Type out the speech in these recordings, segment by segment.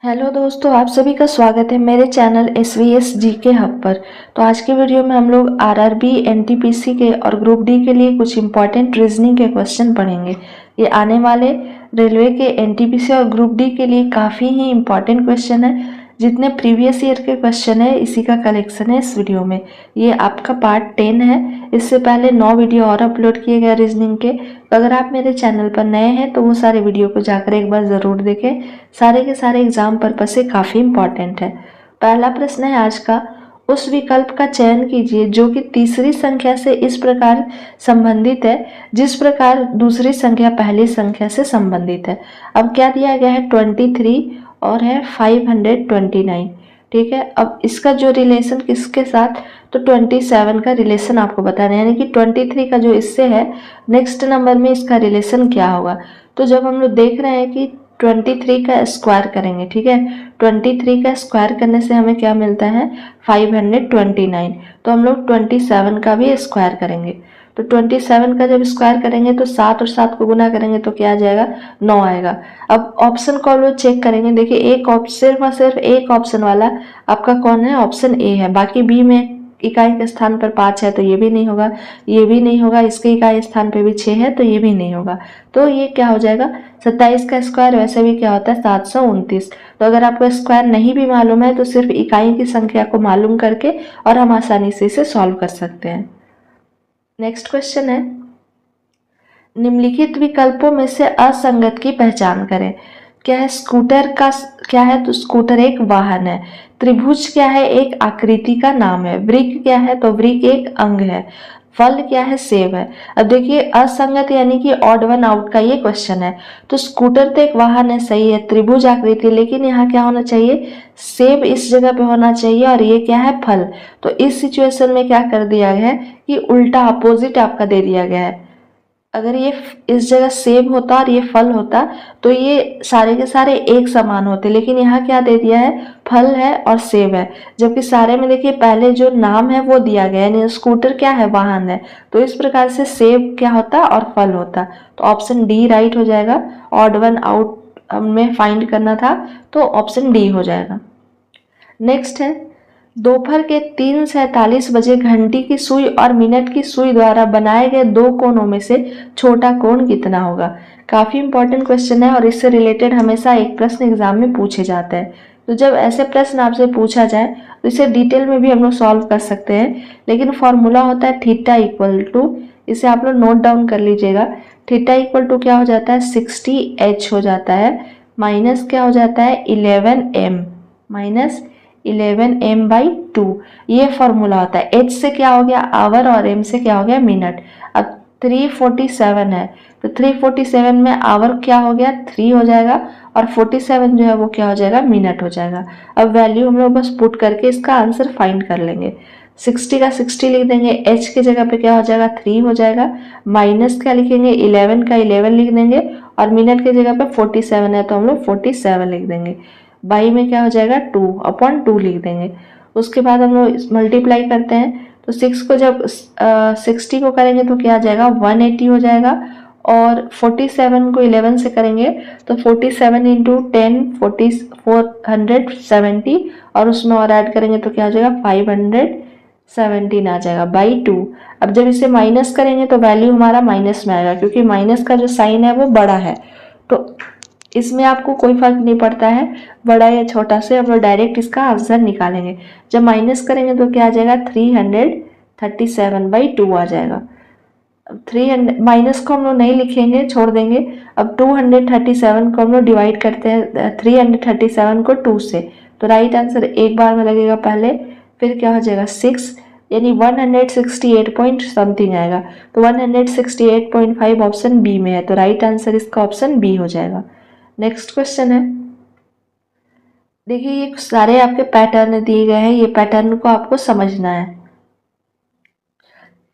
Hello दोस्तों, आप सभी का स्वागत है मेरे चैनल SVS जीके हब पर। तो आज की वीडियो में हम लोग आरआरबी, एनटीपीसी के और ग्रुप डी के लिए कुछ इंपॉर्टेंट रीजनिंग के क्वेश्चन पढ़ेंगे। ये आने वाले रेलवे के एनटीपीसी और ग्रुप डी के लिए काफ़ी ही इंपॉर्टेंट क्वेश्चन है। जितने प्रीवियस ईयर के क्वेश्चन है इसी का कलेक्शन है इस वीडियो में। ये आपका पार्ट 10 है। इससे पहले 9 वीडियो और अपलोड किए गए रीजनिंग के। तो अगर आप मेरे चैनल पर नए हैं तो वो सारे वीडियो को जाकर एक बार ज़रूर देखें। सारे के सारे एग्जाम पर्पस से काफ़ी इंपॉर्टेंट है। पहला प्रश्न है आज का, उस विकल्प का चयन कीजिए जो कि तीसरी संख्या से इस प्रकार संबंधित है जिस प्रकार दूसरी संख्या पहली संख्या से संबंधित है। अब क्या दिया गया है, 23 और है 529। ठीक है, अब इसका जो रिलेशन किसके साथ, तो 27 का रिलेशन आपको बताना है, यानी कि 23 का जो इससे है नेक्स्ट नंबर में इसका रिलेशन क्या होगा। तो जब हम लोग देख रहे हैं कि 23 का स्क्वायर करेंगे, ठीक है, 23 का स्क्वायर करने से हमें क्या मिलता है, 529। तो हम लोग 27 का भी स्क्वायर करेंगे। तो 27 का जब स्क्वायर करेंगे तो 7 और 7 को गुना करेंगे तो क्या आ जाएगा, 9 आएगा। अब ऑप्शन को हम लोग चेक करेंगे। देखिए एक सिर्फ और सिर्फ एक ऑप्शन वाला आपका कौन है, ऑप्शन ए है। बाकी बी में इकाई के स्थान पर 5 है तो ये भी नहीं होगा, ये भी नहीं होगा, इसके इकाई स्थान पे भी 6 है तो ये भी नहीं होगा। तो ये क्या हो जाएगा, 27 का स्क्वायर वैसे भी क्या होता है, 729। तो अगर आपको स्क्वायर नहीं भी मालूम है तो सिर्फ इकाई की संख्या को मालूम करके और हम आसानी से इसे सॉल्व कर सकते हैं। नेक्स्ट क्वेश्चन है, निम्नलिखित विकल्पों में से असंगत की पहचान करें। क्या है, स्कूटर का क्या है, तो स्कूटर एक वाहन है। त्रिभुज क्या है, एक आकृति का नाम है। वृक्क क्या है, तो वृक्क एक अंग है। फल क्या है, सेब है। अब देखिए असंगत यानी कि ऑड वन आउट का ये क्वेश्चन है। तो स्कूटर तो एक वाहन है, सही है, त्रिभुज आकृति, लेकिन यहाँ क्या होना चाहिए, सेब इस जगह पे होना चाहिए और ये क्या है, फल। तो इस सिचुएशन में क्या कर दिया गया है कि उल्टा अपोजिट आपका दे दिया गया है। अगर ये इस जगह सेब होता और ये फल होता तो ये सारे के सारे एक समान होते, लेकिन यहाँ क्या दे दिया है, फल है और सेब है। जबकि सारे में देखिए पहले जो नाम है वो दिया गया है, यानी स्कूटर क्या है, वाहन है। तो इस प्रकार से सेब क्या होता और फल होता। तो ऑप्शन डी राइट हो जाएगा। ऑड वन आउट में फाइंड करना था तो ऑप्शन डी हो जाएगा। नेक्स्ट है, दोपहर के 3:47 बजे घंटी की सुई और मिनट की सुई द्वारा बनाए गए दो कोणों में से छोटा कोण कितना होगा। काफ़ी इंपॉर्टेंट क्वेश्चन है और इससे रिलेटेड हमेशा एक प्रश्न एग्जाम में पूछे जाता है। तो जब ऐसे प्रश्न आपसे पूछा जाए तो इसे डिटेल में भी हम लोग सॉल्व कर सकते हैं, लेकिन फॉर्मूला होता है थीटा इक्वल टू, इसे आप लोग नोट डाउन कर लीजिएगा। थीटा इक्वल टू क्या हो जाता है, 60h हो जाता है, माइनस क्या हो जाता है, 11m, माइनस 11m/2। ये फॉर्मूला होता है। h से क्या हो गया, आवर, और m से क्या हो गया, मिनट। अब 347 है तो 347 में आवर क्या हो गया, 3 हो जाएगा, और 47 जो है वो क्या हो जाएगा, मिनट हो जाएगा। अब वैल्यू हम लोग बस पुट करके इसका आंसर फाइंड कर लेंगे। 60 का 60 लिख देंगे, h के जगह पे क्या हो जाएगा, 3 हो जाएगा, माइनस क्या लिखेंगे, 11 का 11 लिख देंगे, और मिनट के जगह पे 47 है तो हम लोग 47 लिख देंगे। बाई में क्या हो जाएगा, 2/2 लिख देंगे। उसके बाद हम लोग मल्टीप्लाई करते हैं तो 6 को जब 60 को करेंगे तो क्या आ जाएगा, 180 हो जाएगा, और 47 को 11 से करेंगे तो 47 इंटू 10 470, और उसमें और ऐड करेंगे तो क्या हो जाएगा, 517 आ जाएगा, /2। अब जब इसे माइनस करेंगे तो वैल्यू हमारा माइनस में आएगा, क्योंकि माइनस का जो साइन है वो बड़ा है। तो इसमें आपको कोई फर्क नहीं पड़ता है बड़ा या छोटा से, हम लोग डायरेक्ट इसका आंसर निकालेंगे। जब माइनस करेंगे तो क्या आ जाएगा, 337/2 आ जाएगा। 300 माइनस को हम लोग नहीं लिखेंगे, छोड़ देंगे। अब 237 को हम लोग डिवाइड करते हैं 337 को 2 से, तो राइट आंसर एक बार में लगेगा पहले, फिर क्या हो जाएगा 6, यानी 168 पॉइंट समथिंग आएगा। तो 168.5 ऑप्शन बी में है, तो राइट आंसर इसका ऑप्शन बी हो जाएगा। नेक्स्ट क्वेश्चन है, देखिए ये सारे आपके पैटर्न दिए गए हैं, ये पैटर्न को आपको समझना है।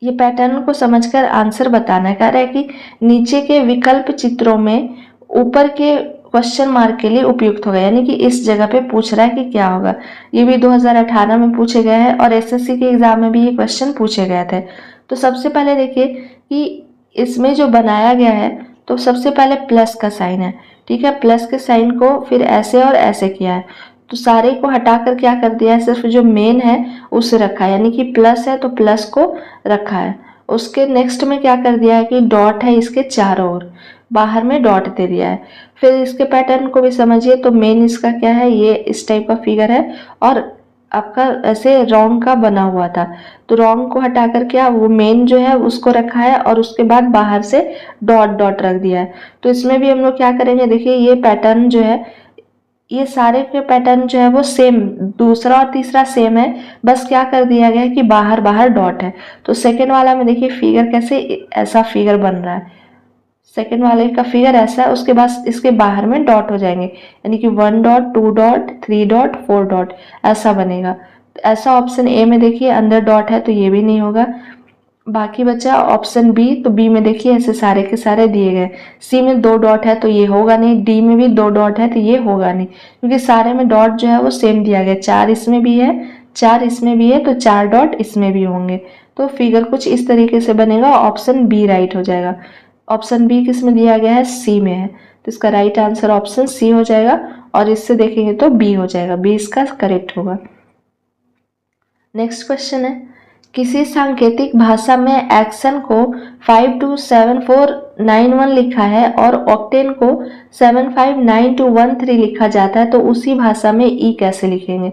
ये पैटर्न को समझकर आंसर बताना है। कह रहा है कि नीचे के विकल्प चित्रों में ऊपर के क्वेश्चन मार्क के लिए उपयुक्त होगा, यानी कि इस जगह पे पूछ रहा है कि क्या होगा। ये भी 2018 में पूछे गए हैं और एसएससी के एग्जाम में भी ये क्वेश्चन पूछे गए थे। तो सबसे पहले देखिए कि इसमें जो बनाया गया है तो सबसे पहले प्लस का साइन है, ठीक है, प्लस के साइन को फिर ऐसे और ऐसे किया है, तो सारे को हटाकर क्या कर दिया है, सिर्फ जो मेन है उसे रखा है, यानी कि प्लस है तो प्लस को रखा है। उसके नेक्स्ट में क्या कर दिया है कि डॉट है इसके चारों ओर, बाहर में डॉट दे दिया है। फिर इसके पैटर्न को भी समझिए, तो मेन इसका क्या है, ये इस टाइप का फिगर है और आपका ऐसे राउंड का बना हुआ था, तो राउंड को हटा कर क्या वो मेन जो है उसको रखा है और उसके बाद बाहर से डॉट डॉट रख दिया है। तो इसमें भी हम लोग क्या करेंगे, देखिए ये पैटर्न जो है, ये सारे के पैटर्न जो है वो सेम, दूसरा और तीसरा सेम है, बस क्या कर दिया गया है कि बाहर बाहर डॉट है। तो सेकेंड वाला में देखिए फिगर कैसे ऐसा फिगर बन रहा है, सेकेंड वाले का फिगर ऐसा है, उसके बाद इसके बाहर में डॉट हो जाएंगे, यानी कि 1 डॉट 2 डॉट 3 डॉट 4 डॉट ऐसा बनेगा। ऐसा ऑप्शन ए में देखिए अंदर डॉट है तो ये भी नहीं होगा। बाकी बचा ऑप्शन बी, तो बी में देखिए ऐसे सारे के सारे दिए गए। सी में 2 डॉट है तो ये होगा नहीं, डी में भी 2 डॉट है तो ये होगा नहीं, क्योंकि सारे में डॉट जो है वो सेम दिया गया, 4 इसमें भी है 4 इसमें भी है, तो 4 डॉट इसमें भी होंगे। तो फिगर कुछ इस तरीके से बनेगा, ऑप्शन बी राइट हो जाएगा। ऑप्शन बी किस में दिया गया है, सी में है, तो इसका राइट आंसर ऑप्शन सी हो जाएगा। और इससे देखेंगे तो बी हो जाएगा, बी इसका करेक्ट होगा। नेक्स्ट क्वेश्चन है, किसी सांकेतिक भाषा में एक्शन को 527491 लिखा है और ऑक्टेन को 759213 लिखा जाता है, तो उसी भाषा में ई कैसे लिखेंगे।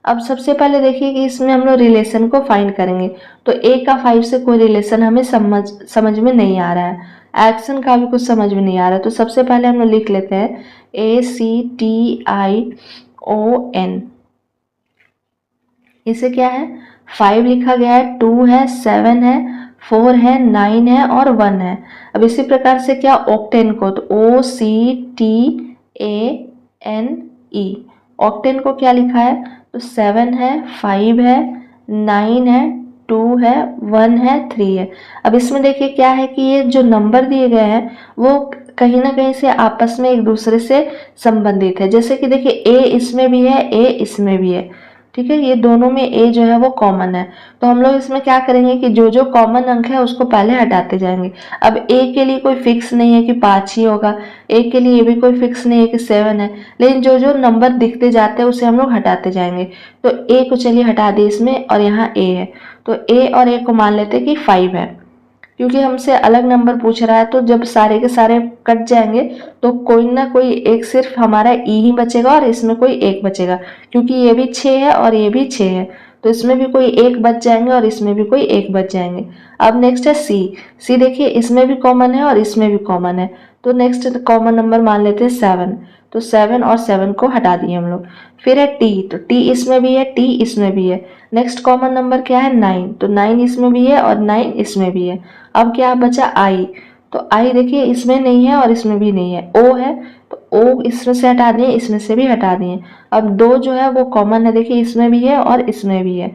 अब सबसे पहले देखिए कि इसमें हम लोग रिलेशन को फाइंड करेंगे, तो ए का 5 से कोई रिलेशन हमें समझ में नहीं आ रहा है, एक्शन का भी कुछ समझ में नहीं आ रहा है, तो सबसे पहले हम लोग लिख लेते हैं ACTION। इसे क्या है, 5 लिखा गया है, 2 है, 7 है, 4 है, 9 है और 1 है। अब इसी प्रकार से क्या ऑक्टेन को, तो OCTANE, ऑक्टेन को क्या लिखा है, तो 7 है, 5 है, 9 है, 2 है, 1 है, 3 है। अब इसमें देखिए क्या है कि ये जो नंबर दिए गए हैं वो कहीं ना कहीं से आपस में एक दूसरे से संबंधित है। जैसे कि देखिए ए इसमें भी है, ए इसमें भी है, ठीक है, ये दोनों में ए जो है वो कॉमन है, तो हम लोग इसमें क्या करेंगे कि जो जो कॉमन अंक है उसको पहले हटाते जाएंगे। अब ए के लिए कोई फिक्स नहीं है कि 5 ही होगा, ए के लिए ये भी कोई फिक्स नहीं है कि 7 है, लेकिन जो जो नंबर दिखते जाते हैं उसे हम लोग हटाते जाएंगे। तो ए को चलिए हटा दिए इसमें, और यहाँ ए है, तो ए और ए को मान लेते हैं कि 5 है, क्योंकि हमसे अलग नंबर पूछ रहा है, तो जब सारे के सारे कट जाएंगे तो कोई ना कोई एक सिर्फ हमारा ई ही बचेगा और इसमें कोई एक बचेगा, क्योंकि ये भी 6 है और ये भी 6 है, तो इसमें भी कोई एक बच जाएंगे और इसमें भी कोई एक बच जाएंगे। अब नेक्स्ट है सी। सी देखिए इसमें भी कॉमन है और इसमें भी कॉमन है, तो नेक्स्ट कॉमन नंबर मान लेते हैं 7, तो 7 और 7 को हटा दिए हम लोग। फिर है टी, तो टी इसमें भी है, टी इसमें भी है। नेक्स्ट कॉमन नंबर क्या है 9, तो 9 इसमें भी है और 9 इसमें भी है। अब क्या बचा आई, तो आई देखिए इसमें नहीं है और इसमें भी नहीं है। ओ है, तो ओ इसमें से हटा दिए, इसमें से भी हटा दिए। अब 2 जो है वो कॉमन है, देखिए इसमें भी है और इसमें भी है।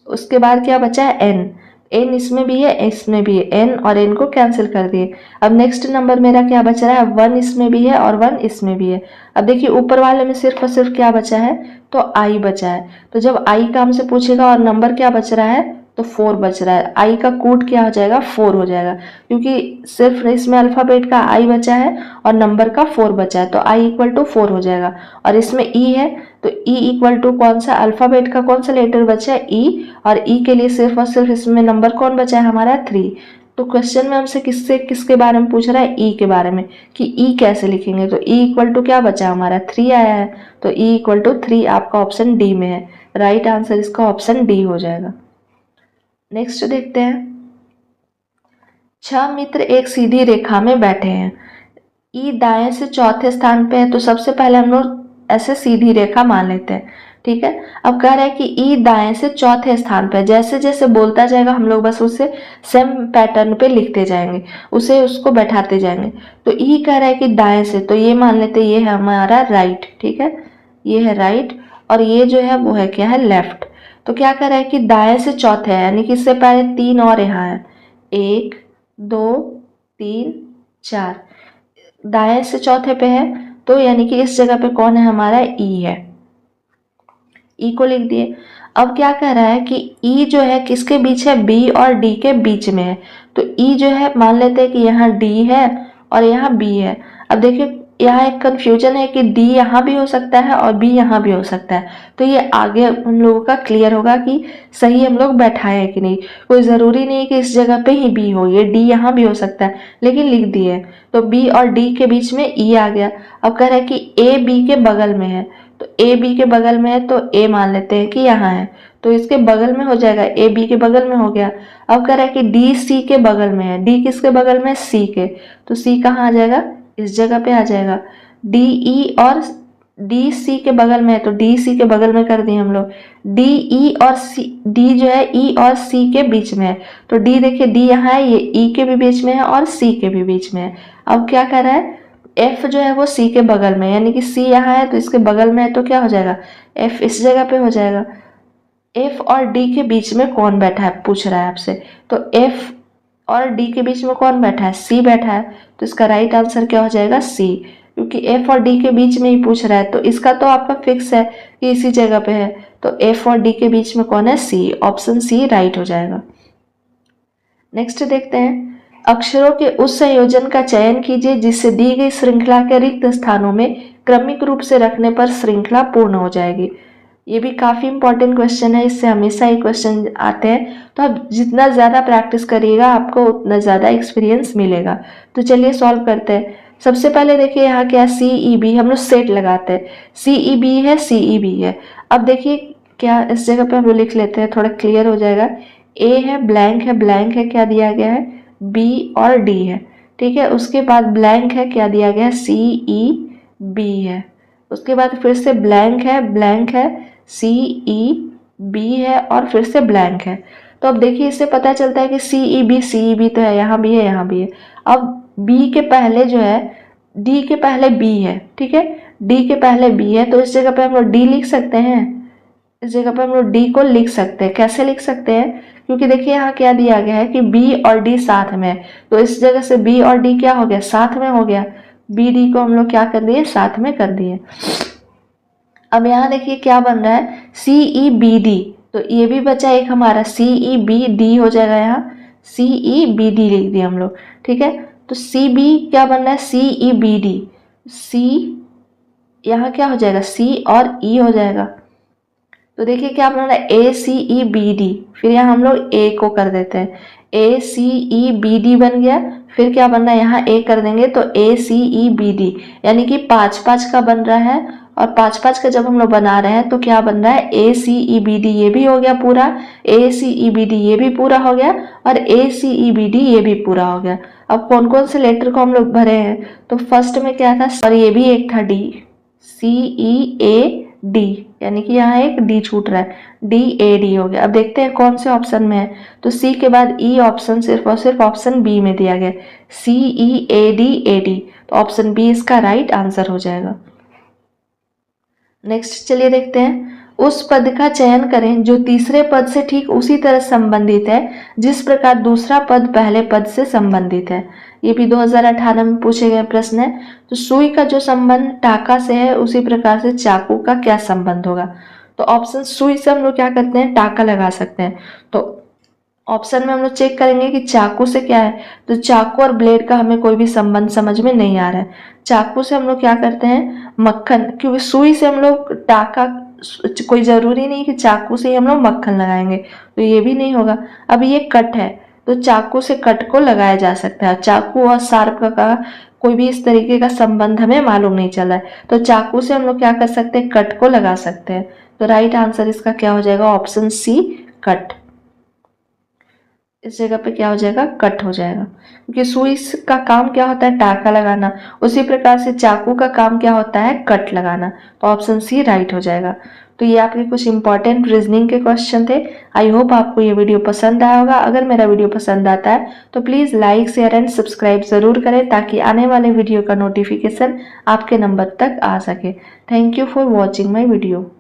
उसके बाद क्या बचा है एन, एन इसमें भी है इसमें भी है, एन और एन को कैंसिल कर दिए। अब नेक्स्ट नंबर मेरा क्या बच रहा है, 1 इसमें भी है और 1 इसमें भी है। अब देखिए ऊपर वाले में सिर्फ और सिर्फ क्या बचा है, तो आई बचा है, तो जब आई का हमसे पूछेगा और नंबर क्या बच रहा है, तो 4 बच रहा है, आई का कूट क्या हो जाएगा 4 हो जाएगा, क्योंकि सिर्फ इसमें अल्फाबेट का आई बचा है और नंबर का 4 बचा है, तो आई इक्वल टू 4 हो जाएगा। और इसमें ई है, तो ई इक्वल टू कौन सा अल्फाबेट का कौन सा लेटर बचा है, ई, और ई के लिए सिर्फ और सिर्फ इसमें नंबर कौन बचा है हमारा 3। तो क्वेश्चन में हमसे किसके बारे में पूछ रहा है, ई के बारे में, कि ई कैसे लिखेंगे, तो ई इक्वल टू क्या बचा हमारा 3 आया है, तो ई इक्वल टू 3 आपका ऑप्शन डी में है, राइट आंसर इसका ऑप्शन डी हो जाएगा। नेक्स्ट देखते हैं, 6 मित्र एक सीधी रेखा में बैठे हैं, ई दाएं से चौथे स्थान पे है, तो सबसे पहले हम लोग ऐसे सीधी रेखा मान लेते हैं, ठीक है। अब कह रहा है कि ई दाएं से चौथे स्थान पे, जैसे जैसे बोलता जाएगा हम लोग बस उसे सेम पैटर्न पे लिखते जाएंगे, उसको बैठाते जाएंगे। तो ई कह रहा है कि दाएं से, तो ये मान लेते ये है हमारा राइट, ठीक है, ये है राइट, और ये जो है वो है क्या है लेफ्ट। तो क्या कर रहा है कि दाएं से चौथे है, यानी कि इससे पहले 3 और यहाँ है, 1 2 3 4, दाएं से चौथे पे है, तो यानी कि इस जगह पे कौन है हमारा ई है, ई को लिख दिए। अब क्या कह रहा है कि ई जो है किसके बीच है, बी और डी के बीच में है, तो ई जो है मान लेते हैं कि यहाँ डी है और यहाँ बी है। अब देखिए यहाँ एक कंफ्यूजन है कि डी यहाँ भी हो सकता है और बी यहाँ भी हो सकता है, तो ये आगे हम लोगों का क्लियर होगा कि सही हम लोग बैठाए हैं कि नहीं। कोई ज़रूरी नहीं कि इस जगह पे ही बी हो, ये डी यहाँ भी हो सकता है, लेकिन लिख दिए तो बी और डी के बीच में ई आ गया। अब कह रहा है कि ए बी के बगल में है, तो ए बी के बगल में है तो ए मान लेते हैं कि यहाँ है, तो इसके बगल में हो जाएगा, ए बी के बगल में हो गया। अब कह रहा है कि डी सी के बगल में है, डी किसके बगल में है, सी के, तो सी कहाँ आ जाएगा, इस जगह पे आ जाएगा। डी ई और डी सी के बगल में है, तो डी सी के बगल में कर दिए हम लोग। डी ई और सी, डी जो है ई और सी के बीच में है, तो डी देखिए डी यहाँ है, ये ई के भी बीच में है और सी के भी बीच में है। अब क्या कर रहा है, एफ जो है वो सी के बगल में, यानी कि सी यहाँ है तो इसके बगल में है, तो क्या हो जाएगा, एफ इस जगह पे हो जाएगा। एफ और डी के बीच में कौन बैठा है पूछ रहा है आपसे, तो एफ और डी के बीच में कौन बैठा है, सी बैठा है, तो इसका राइट आंसर क्या हो जाएगा, सी, क्योंकि एफ और डी के बीच में ही पूछ रहा है, तो इसका तो आपका फिक्स है कि इसी जगह पे है, तो एफ और डी के बीच में कौन है, सी, ऑप्शन सी राइट हो जाएगा। नेक्स्ट देखते हैं, अक्षरों के उस संयोजन का चयन कीजिए जिससे दी गई श्रृंखला के रिक्त स्थानों में क्रमिक रूप से रखने पर श्रृंखला पूर्ण हो जाएगी। ये भी काफ़ी इंपॉर्टेंट क्वेश्चन है, इससे हमेशा ही क्वेश्चन आते हैं, तो आप जितना ज़्यादा प्रैक्टिस करिएगा आपको उतना ज़्यादा एक्सपीरियंस मिलेगा। तो चलिए सॉल्व करते हैं। सबसे पहले देखिए यहाँ क्या, सी ई बी, हम लोग सेट लगाते हैं, सी ई बी है, सी ई बी है। अब देखिए क्या, इस जगह पे हम लोग लिख लेते हैं, थोड़ा क्लियर हो जाएगा। ए है, ब्लैंक है, क्या दिया गया है, बी और डी है, ठीक है। उसके बाद ब्लैंक है, क्या दिया गया है, सी ई बी है। उसके बाद फिर से ब्लैंक है, सी ई बी है और फिर से ब्लैंक है। तो अब देखिए इससे पता चलता है कि सी ई बी तो है, यहाँ भी है, यहाँ भी है। अब बी के पहले जो है, डी के पहले बी है, ठीक है, डी के पहले बी है, तो इस जगह पे हम लोग डी लिख सकते हैं, इस जगह पे हम लोग डी को लिख सकते हैं। कैसे लिख सकते हैं, क्योंकि देखिए यहाँ क्या दिया गया है कि बी और डी साथ में है, तो इस जगह से बी और डी क्या हो गया, साथ में हो गया, बी डी को हम लोग क्या कर दिए, साथ में कर दिए। अब यहाँ देखिए क्या बन रहा है, सी ई बी डी, तो ये भी बचा एक हमारा, सी ई बी डी हो जाएगा, यहाँ सी ई बी डी लिख दिया हम लोग, ठीक है। तो सी बी क्या बन रहा है, सी ई बी डी, सी यहाँ क्या हो जाएगा, सी और ई हो जाएगा। तो देखिए क्या बन रहा है, ए सी ई बी डी, फिर यहाँ हम लोग ए को कर देते हैं, ए सी ई बी डी बन गया, फिर क्या बन रहा है, यहाँ ए कर देंगे तो ए सी ई बी डी, यानी कि 5-5 का बन रहा है, और 5-5 का जब हम लोग बना रहे हैं तो क्या बन रहा है, ए सी ई बी डी ये भी हो गया पूरा, ए सी ई बी डी ये भी पूरा हो गया, और ए सी ई बी डी ये भी पूरा हो गया। अब कौन कौन से लेटर को हम लोग भरे हैं, तो फर्स्ट में क्या था, और ये भी एक था D, C E A D, यानी कि यहाँ एक डी छूट रहा है, डी ए डी हो गया। अब देखते हैं कौन से ऑप्शन में है, तो सी के बाद ई ऑप्शन सिर्फ और सिर्फ ऑप्शन बी में दिया गया, सी ई ए डी, तो ऑप्शन बी इसका राइट आंसर हो जाएगा। नेक्स्ट चलिए देखते हैं, उस पद का चयन करें जो तीसरे पद से ठीक उसी तरह संबंधित है जिस प्रकार दूसरा पद पहले पद से संबंधित है। ये भी 2018 में पूछे गए प्रश्न है। तो सुई का जो संबंध टाका से है उसी प्रकार से चाकू का क्या संबंध होगा, तो ऑप्शन सुई से हम लोग क्या करते हैं, टाका लगा सकते हैं। तो ऑप्शन में हम लोग चेक करेंगे कि चाकू से क्या है, तो चाकू और ब्लेड का हमें कोई भी संबंध समझ में नहीं आ रहा है। चाकू से हम लोग क्या करते हैं, मक्खन, क्योंकि सुई से हम लोग टाका, कोई ज़रूरी नहीं कि चाकू से ही हम लोग मक्खन लगाएंगे, तो ये भी नहीं होगा। अब ये कट है, तो चाकू से कट को लगाया जा सकता है, चाकू और शार्प का कोई भी इस तरीके का संबंध हमें मालूम नहीं चला है, तो चाकू से हम लोग क्या कर सकते हैं, कट को लगा सकते हैं। तो राइट आंसर इसका क्या हो जाएगा, ऑप्शन सी कट। इस जगह पे क्या हो जाएगा, कट हो जाएगा, क्योंकि सुई का काम क्या होता है, टाका लगाना, उसी प्रकार से चाकू का काम क्या होता है, कट लगाना, तो ऑप्शन सी राइट हो जाएगा। तो ये आपके कुछ इंपॉर्टेंट रीजनिंग के क्वेश्चन थे। आई होप आपको ये वीडियो पसंद आया होगा। अगर मेरा वीडियो पसंद आता है तो please like share and subscribe ज़रूर करें ताकि आने वाले वीडियो का नोटिफिकेशन आपके नंबर तक आ सके। Thank you for watching my video.